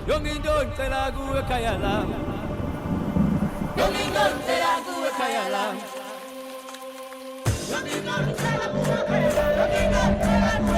Yongindon telagu kayalam. Yongindon telagu kayalam. Yongindon telagu kayalam. Yongindon telagu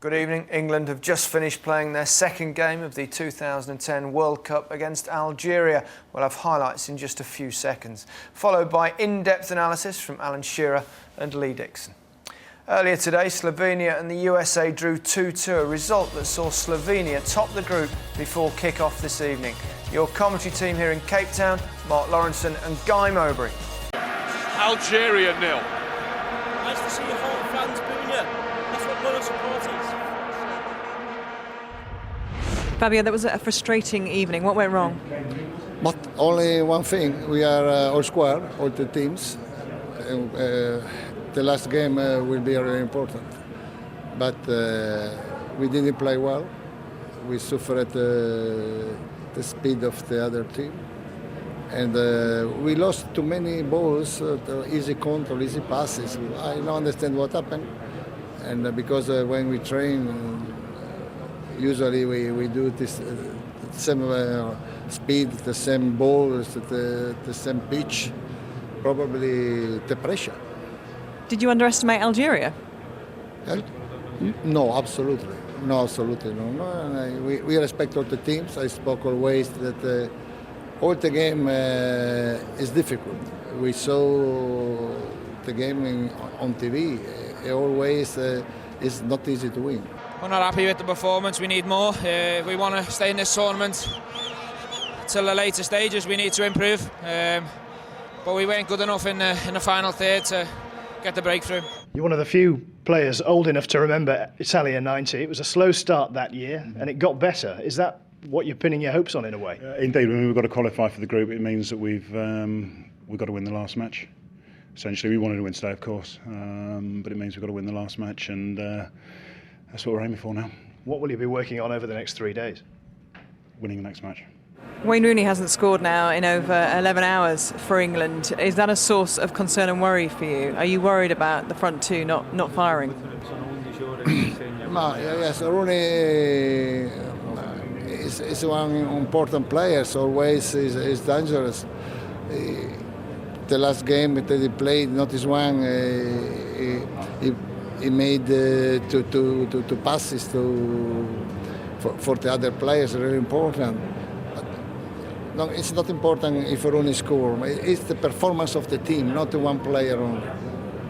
Good evening. England have just finished playing their second game of the 2010 World Cup against Algeria. We'll have highlights in just a few seconds, followed by in-depth analysis from Alan Shearer and Lee Dixon. Earlier today, Slovenia and the USA drew 2-2, a result that saw Slovenia top the group before kick-off this evening. Your commentary team here in Cape Town, Mark Lawrenson and Guy Mowbray. Algeria 0. Nice to see your home fans booing you. That's what Borough support is. Fabio, that was a frustrating evening. What went wrong? But only one thing, we are all square, all the teams. The last game will be really important. But we didn't play well. We suffered the speed of the other team. And we lost too many balls, easy control, easy passes. I don't understand what happened. And because when we train, usually we do this same speed, the same balls, the same pitch, probably the pressure. Did you underestimate Algeria? No, absolutely. No, absolutely no. We respect all the teams. I spoke always that all the game is difficult. We saw the game on TV. Always it's not easy to win. We're not happy with the performance. We need more. We want to stay in this tournament till the later stages. We need to improve, but we weren't good enough in the final third to get the breakthrough. You're one of the few players old enough to remember Italia '90. It was a slow start that year, and it got better. Is that what you're pinning your hopes on in a way? Indeed, when we've got to qualify for the group, it means that we've got to win the last match. Essentially, we wanted to win today, of course, but it means we've got to win the last match, and that's what we're aiming for now. What will you be working on over the next 3 days? Winning the next match. Wayne Rooney hasn't scored now in over 11 hours for England. Is that a source of concern and worry for you? Are you worried about the front two not firing? Yes, Rooney is one important player, so always is dangerous. The last game that he played, not this one, he made two passes for the other players, really important. But no, it's not important if Rooney scores. It's the performance of the team, not the one player only.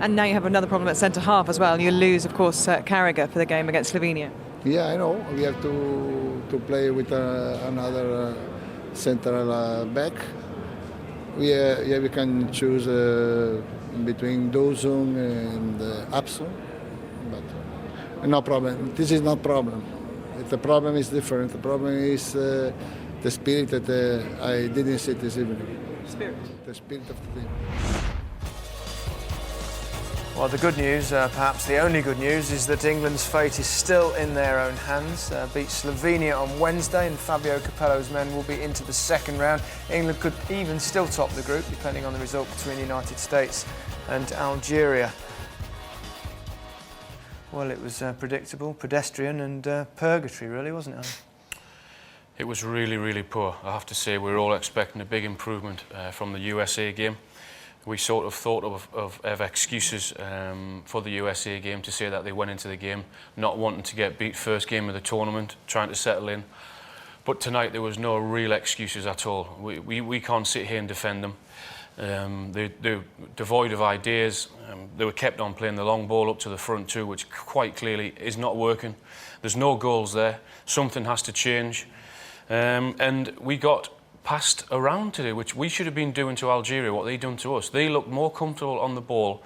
And now you have another problem at centre-half as well. You lose, of course, Carragher for the game against Slovenia. Yeah, I know. We have to play with another central back. We can choose between Dawson and Upson, but no problem. This is not problem. The problem is different. The problem is the spirit that I didn't see this evening. Spirit? The spirit of the team. Well, the good news, perhaps the only good news, is that England's fate is still in their own hands. Beat Slovenia on Wednesday and Fabio Capello's men will be into the second round. England could even still top the group, depending on the result between the United States and Algeria. Well, it was predictable, pedestrian and purgatory, really, wasn't it? It was really, really poor. I have to say, we were all expecting a big improvement from the USA game. We sort of thought of excuses for the USA game to say that they went into the game not wanting to get beat first game of the tournament, trying to settle in. But tonight there was no real excuses at all. We can't sit here and defend them. They're devoid of ideas. They were kept on playing the long ball up to the front too, which quite clearly is not working. There's no goals there. Something has to change. And we got passed around today, which we should have been doing to Algeria, what they done to us. They looked more comfortable on the ball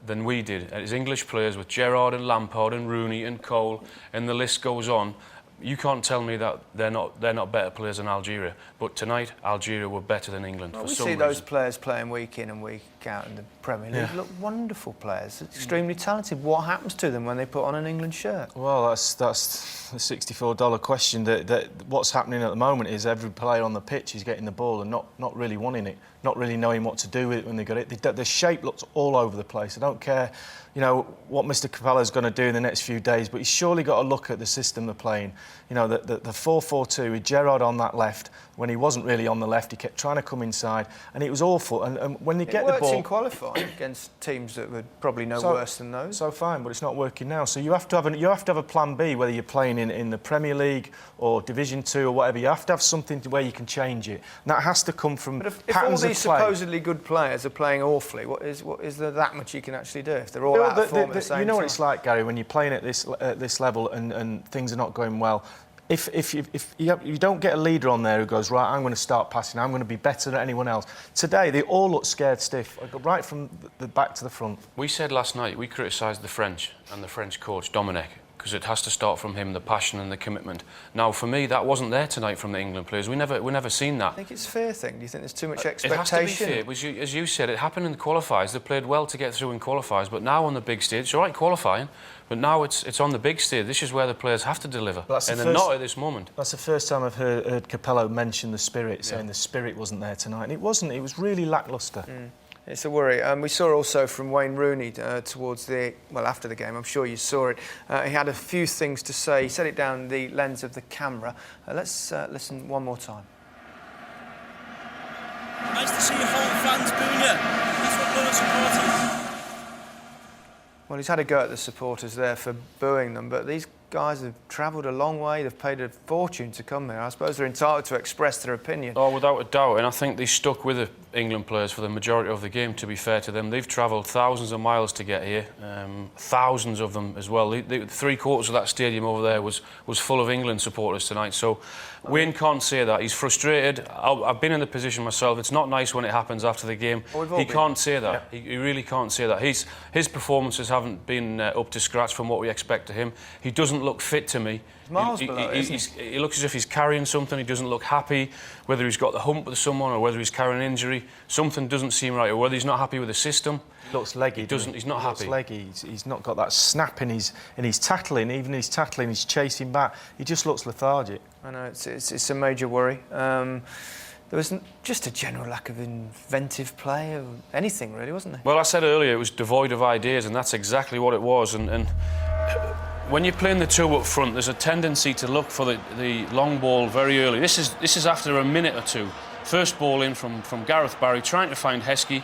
than we did as English players, with Gerrard and Lampard and Rooney and Cole, and the list goes on. you can't tell me that they're not better players than Algeria. But tonight, Algeria were better than England. Well, for we some see reason. those players playing week in and week out in the Premier League. Yeah. Look wonderful players, extremely talented. What happens to them when they put on an England shirt? Well, that's the $64 question. That what's happening at the moment is every player on the pitch is getting the ball and not really wanting it, not really knowing what to do with it when they got it. The shape looks all over the place. I don't care, what Mr. Capello's going to do in the next few days, but he's surely got to look at the system they're playing. The 4-4-2 with Gerrard on that left. When he wasn't really on the left, he kept trying to come inside, and it was awful. And when they get the ball, it works in qualifying against teams that were probably no worse than those. So fine, but it's not working now. So you have to have a plan B, whether you're playing in the Premier League or Division 2 or whatever. You have to have something where you can change it. And that has to come from But if patterns all these of play. supposedly good players are playing awfully, what is there that much you can actually do if they're all out of form at the same time? You know what it's like, Gary, when you're playing at this level and things are not going well. If you don't get a leader on there who goes, right, I'm going to start passing, I'm going to be better than anyone else. Today, they all look scared stiff, right from the back to the front. We said last night, we criticised the French and the French coach, Dominic, because it has to start from him, the passion and the commitment. Now, for me, that wasn't there tonight from the England players. We never seen that. I think it's a fair thing. Do you think there's too much expectation? It has to be fair. As you said, it happened in the qualifiers. They played well to get through in qualifiers, but now on the big stage, it's all right qualifying, but now it's on the big stage. This is where the players have to deliver, and they're not at this moment. That's the first time I've heard Capello mention the spirit, saying the spirit wasn't there tonight. And it wasn't. It was really lacklustre. It's a worry. We saw also from Wayne Rooney after the game, I'm sure you saw it, he had a few things to say. He said it down the lens of the camera. Let's listen one more time. Nice to see your home fans booing you. That's what Muller supporters. Well, he's had a go at the supporters there for booing them, but these guys have travelled a long way. They've paid a fortune to come here. I suppose they're entitled to express their opinion. Oh, without a doubt. And I think they stuck with the England players for the majority of the game, to be fair to them. They've travelled thousands of miles to get here, thousands of them as well. Three-quarters of that stadium over there was full of England supporters tonight. So Wayne can't say that. He's frustrated. I've been in the position myself. It's not nice when it happens after the game. He can't say that. Yeah. He really can't say that. His performances haven't been up to scratch from what we expect of him. He doesn't look fit to me. Miles below, he looks as if he's carrying something. He doesn't look happy, whether he's got the hump with someone or whether he's carrying an injury. Something doesn't seem right, or whether he's not happy with the system. He looks leggy. He's not happy. He looks leggy. He's not got that snap in his tackling. Even his tackling, he's chasing back. He just looks lethargic. I know, it's a major worry. There was just a general lack of inventive play or anything, really, wasn't there? Well, I said earlier it was devoid of ideas, and that's exactly what it was. And when you're playing the two up front, there's a tendency to look for the long ball very early. This is after a minute or two. First ball in from Gareth Barry, trying to find Heskey.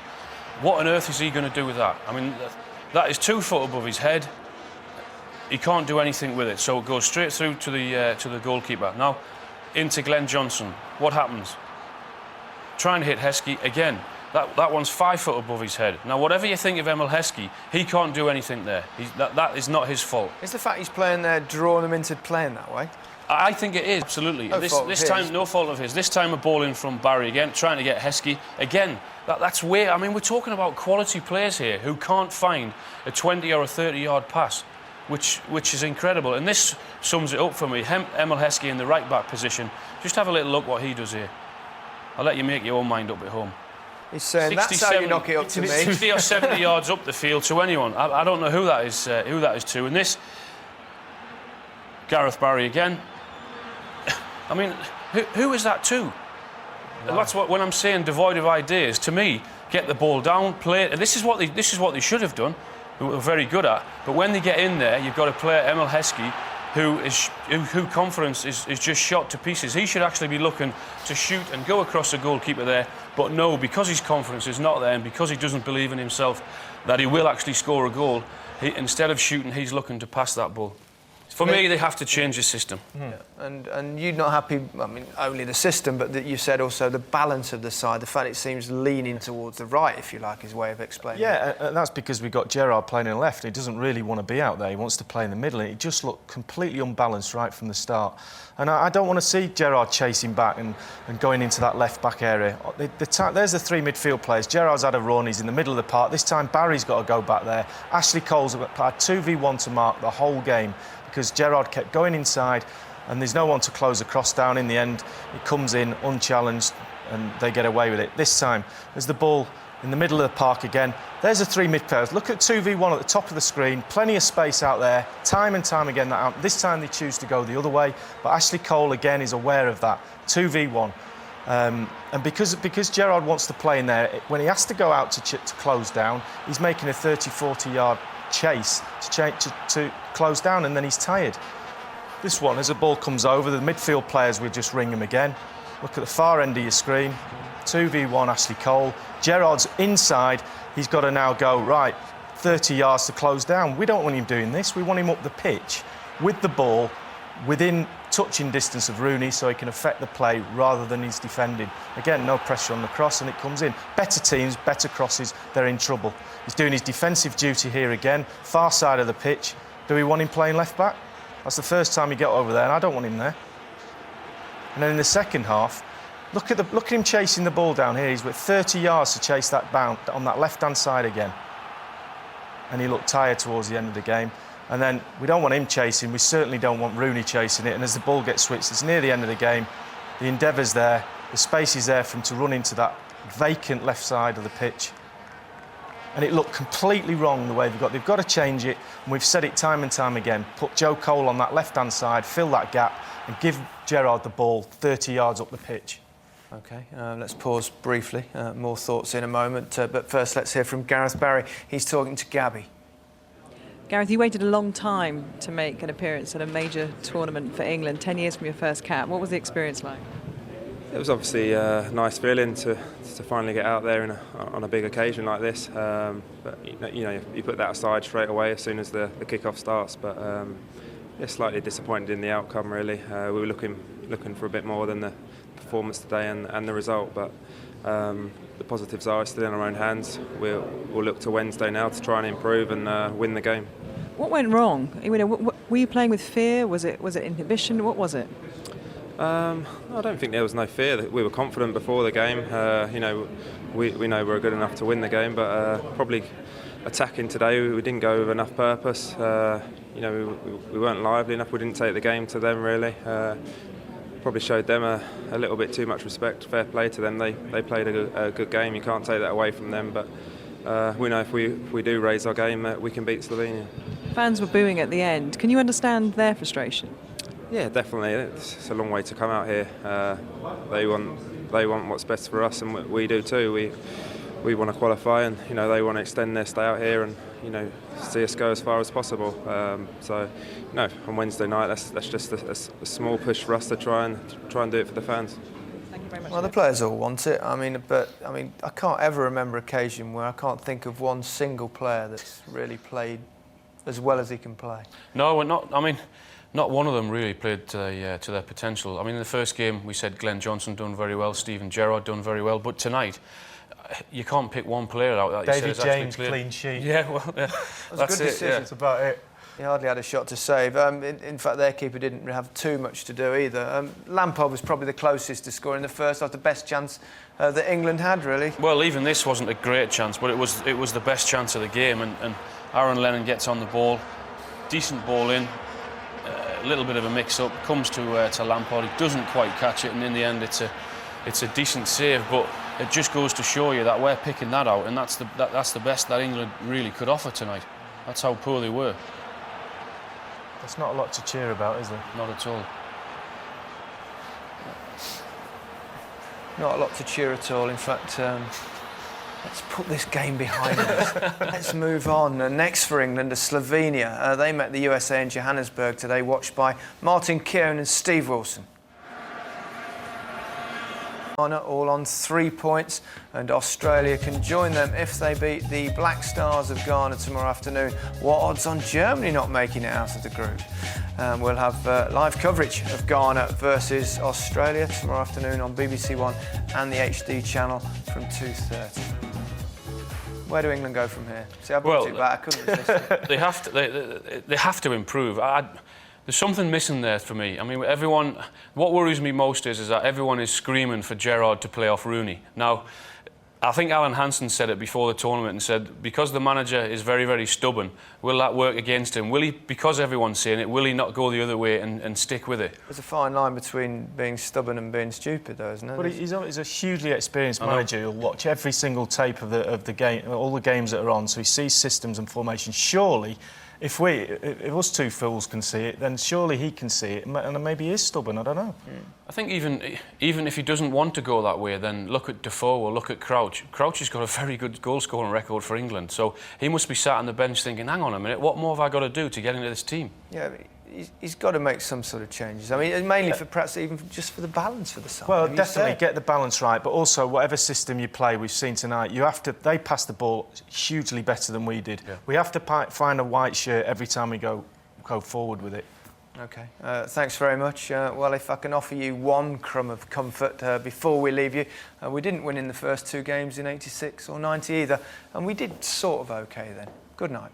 What on earth is he going to do with that? I mean, that is 2 foot above his head. He can't do anything with it, so it goes straight through to the goalkeeper. Now, into Glenn Johnson. What happens? Trying to hit Heskey again. That one's 5 foot above his head. Now, whatever you think of Emil Heskey, he can't do anything there. That is not his fault. Is the fact he's playing there drawing them into playing that way? I think it is, absolutely. This time, no fault of his. This time a ball in from Barry again, trying to get Heskey. Again, that's weird. I mean, we're talking about quality players here who can't find a 20 or a 30-yard pass, which is incredible. And this sums it up for me. Emil Heskey in the right-back position. Just have a little look what he does here. I'll let you make your own mind up at home. He's saying that's how you knock it up to me. 60 or 70 yards up the field to anyone. I don't know who that is to. And this, Gareth Barry again. I mean, who is that to? No. That's what, when I'm saying devoid of ideas, to me, get the ball down, play it. And this is what they should have done, who are very good at. But when they get in there, you've got a player, Emil Heskey, who confidence is just shot to pieces. He should actually be looking to shoot and go across the goalkeeper there. But no, because his confidence is not there and because he doesn't believe in himself that he will actually score a goal, instead of shooting, he's looking to pass that ball. For me, they have to change the system. Yeah. And you're not happy, I mean, only the system, but that you said also the balance of the side, the fact it seems leaning towards the right, if you like, is a way of explaining it. Yeah, and that's because we've got Gerrard playing in the left. He doesn't really want to be out there. He wants to play in the middle. And it just looked completely unbalanced right from the start. And I don't want to see Gerrard chasing back and going into that left-back area. There's the 3 midfield players. Gerrard's had a run. He's in the middle of the park. This time, Barry's got to go back there. Ashley Cole's had 2v1 to mark the whole game, because Gerrard kept going inside, and there's no one to close the cross down. In the end, it comes in unchallenged and they get away with it. This time, there's the ball in the middle of the park again. There's the 3 midfielders. Look at 2v1 at the top of the screen. Plenty of space out there. Time and time again. This time they choose to go the other way. But Ashley Cole, again, is aware of that. 2v1. And because Gerrard wants to play in there, when he has to go out to close down, he's making a 30-40 yard chase to close down, and then he's tired. This one, as the ball comes over, the midfield players will just ring him again. Look at the far end of your screen. 2v1 Ashley Cole. Gerrard's inside. He's got to now go, right, 30 yards to close down. We don't want him doing this. We want him up the pitch with the ball within touching distance of Rooney so he can affect the play rather than he's defending. Again, no pressure on the cross and it comes in. Better teams, better crosses, they're in trouble. He's doing his defensive duty here again, far side of the pitch. Do we want him playing left back? That's the first time he got over there and I don't want him there. And then in the second half, look at him chasing the ball down here. He's with 30 yards to chase that bounce on that left-hand side again. And he looked tired towards the end of the game. And then we don't want him chasing. We certainly don't want Rooney chasing it. And as the ball gets switched, it's near the end of the game. The endeavour's there. The space is there for him to run into that vacant left side of the pitch. And it looked completely wrong the way they've got to change it. And we've said it time and time again. Put Joe Cole on that left-hand side, fill that gap, and give Gerrard the ball 30 yards up the pitch. OK, let's pause briefly. More thoughts in a moment. But first, let's hear from Gareth Barry. He's talking to Gabby. Gareth, you waited a long time to make an appearance at a major tournament for England, 10 years from your first cap. What was the experience like? It was obviously a nice feeling to finally get out there on a big occasion like this. But you put that aside straight away as soon as the kick-off starts. But yeah, slightly disappointed in the outcome, really. We were looking for a bit more than the performance today and the result. But the positives are still in our own hands. We'll look to Wednesday now to try and improve and win the game. What went wrong? Were you playing with fear? Was it inhibition? What was it? I don't think there was no fear. We were confident before the game. We know we're good enough to win the game, but probably attacking today, we didn't go with enough purpose. We weren't lively enough. We didn't take the game to them really. Probably showed them a little bit too much respect. Fair play to them. They played a good game. You can't take that away from them. But we know if we do raise our game, we can beat Slovenia. Fans were booing at the end. Can you understand their frustration? Yeah, definitely. It's a long way to come out here. They want what's best for us, and we do too. We want to qualify, and they want to extend their stay out here and see us go as far as possible. So on Wednesday night, that's just a small push for us to try and do it for the fans. Thank you very much. Well, the players all want it. I can't ever remember an occasion where I can't think of one single player that's really played as well as he can play. No, we're not. Not one of them really played to their potential. In the first game, we said Glenn Johnson done very well, Steven Gerrard done very well, but tonight, you can't pick one player out that David James, clean sheet. Yeah, well, yeah, that's good it. decision. Yeah. That's about it. He hardly had a shot to save. In fact, their keeper didn't have too much to do either. Lampard was probably the closest to scoring the first half, the best chance that England had, really. Well, even this wasn't a great chance, but it was the best chance of the game. And Aaron Lennon gets on the ball, decent ball in, a little bit of a mix-up, comes to Lampard. He doesn't quite catch it, and in the end, it's a decent save. But it just goes to show you that we're picking that out, and that's the best that England really could offer tonight. That's how poor they were. There's not a lot to cheer about, is there? Not at all. Not a lot to cheer at all. In fact, let's put this game behind us. Let's move on. Next for England is Slovenia. They met the USA in Johannesburg today, watched by Martin Keown and Steve Wilson. All on 3 points, and Australia can join them if they beat the Black Stars of Ghana tomorrow afternoon. What odds on Germany not making it out of the group? We'll have live coverage of Ghana versus Australia tomorrow afternoon on BBC One and the HD channel from 2:30. Where do England go from here? See, I brought it back. I couldn't resist it. They have to improve. There's something missing there for me. Everyone. What worries me most is that everyone is screaming for Gerrard to play off Rooney. Now, I think Alan Hansen said it before the tournament and said, because the manager is very, very stubborn, will that work against him? Will he, because everyone's saying it, will he not go the other way and stick with it? There's a fine line between being stubborn and being stupid, though, isn't there? But he's a hugely experienced manager who'll watch every single tape of the game, all the games that are on, so he sees systems and formations. Surely, if us two fools can see it, then surely he can see it, and maybe he is stubborn, I don't know. I think even if he doesn't want to go that way, then look at Defoe or look at Crouch. Crouch has got a very good goal-scoring record for England, so he must be sat on the bench thinking, hang on a minute, what more have I got to do to get into this team? Yeah, he's got to make some sort of changes. I mean, mainly for perhaps even just for the balance for the side. Well, definitely get the balance right, but also whatever system you play, we've seen tonight, they pass the ball hugely better than we did. Yeah. We have to find a white shirt every time we go forward with it. OK, thanks very much. Well, if I can offer you one crumb of comfort before we leave you, we didn't win in the first two games in 86 or 90 either, and we did sort of OK then. Good night.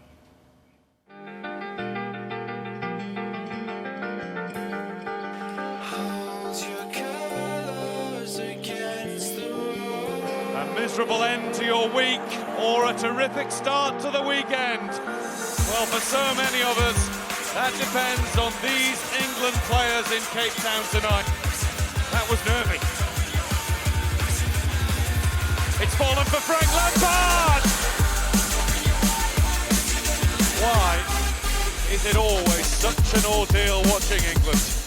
Miserable end to your week or a terrific start to the weekend? Well, for so many of us, that depends on these England players in Cape Town tonight. That was nervy. It's fallen for Frank Lampard! Why is it always such an ordeal watching England?